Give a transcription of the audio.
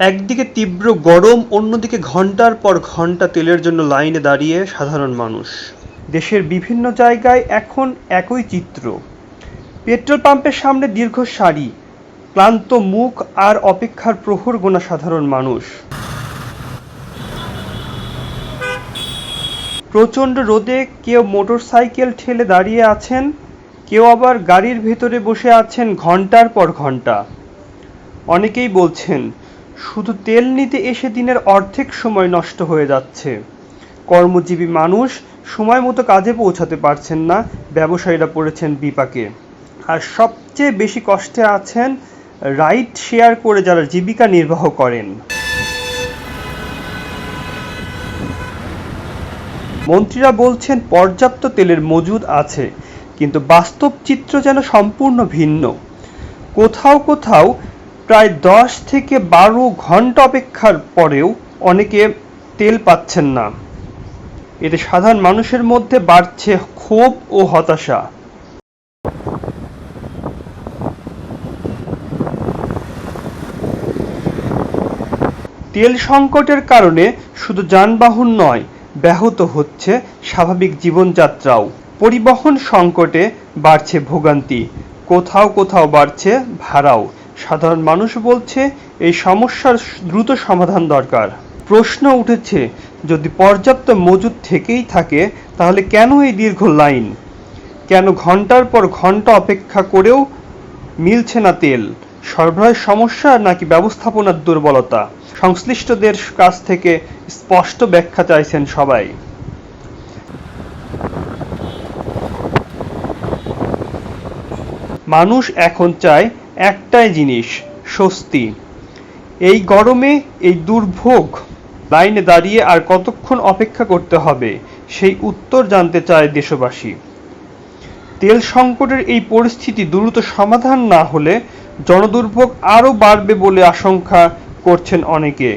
একদিকে তীব্র গরম, অন্যদিকে ঘণ্টার পর ঘণ্টা তেলের জন্য লাইনে দাঁড়িয়ে সাধারণ মানুষ। দেশের বিভিন্ন জায়গায় এখন একই চিত্র। পেট্রোল পাম্পের সামনে দীর্ঘ সারি, ক্লান্ত মুখ আর অপেক্ষার প্রহর গোনা সাধারণ মানুষ। প্রচণ্ড রোদে কেউ মোটরসাইকেল ঠেলে দাঁড়িয়ে আছেন, কেউ আবার গাড়ির ভেতরে বসে আছেন ঘণ্টার পর ঘণ্টা। অনেকেই বলছেন, শুধু তেল নিতে এসে দিনের অর্ধেক সময় নষ্ট হয়ে যাচ্ছে। কর্মজীবী মানুষ সময় মতো কাজে পৌঁছাতে পারছেন না, ব্যবসায়ীরা পড়েছেন বিপাকে। আর সবচেয়ে বেশি কষ্টে আছেন রাইড শেয়ার করে যারা জীবিকা নির্বাহ করেন। মন্ত্রীরা বলছেন পর্যাপ্ত তেলের মজুদ আছে, কিন্তু বাস্তব চিত্র যেন সম্পূর্ণ ভিন্ন। কোথাও কোথাও প্রায় 10 থেকে 12 ঘন্টা অপেক্ষার পরেও অনেকে তেল পাচ্ছেন না। এতে সাধারণ মানুষের মধ্যে বাড়ছে ক্ষোভ ও হতাশা। তেল সংকটের কারণে শুধু যানবাহন নয়, ব্যাহত হচ্ছে স্বাভাবিক জীবনযাত্রাও। পরিবহন সংকটে বাড়ছে ভোগান্তি, কোথাও কোথাও বাড়ছে ভাড়াও। সাধারণ মানুষ বলছে এই সমস্যার দ্রুত সমাধান দরকার। প্রশ্ন উঠেছে, যদি পর্যাপ্ত মজুদ থেকেই থাকে তাহলে কেন এই দীর্ঘ লাইন? কেন ঘন্টার পর ঘন্টা অপেক্ষা করেও মিলছে না তেল? সরবরাহের সমস্যা নাকি ব্যবস্থাপনার দুর্বলতা? সংশ্লিষ্টদের কাছ থেকে স্পষ্ট ব্যাখ্যা চাইছেন সবাই। মানুষ এখন চায় একটাই জিনিস, স্বস্তি। এই গরমে, এই দুর্ভোগ, লাইনে দাঁড়িয়ে আর কতক্ষণ অপেক্ষা করতে হবে সেই উত্তর জানতে চায় দেশবাসী। তেল সংকটের এই পরিস্থিতি দ্রুত সমাধান না হলে জনদুর্ভোগ আরও বাড়বে বলে আশঙ্কা করছেন অনেকে।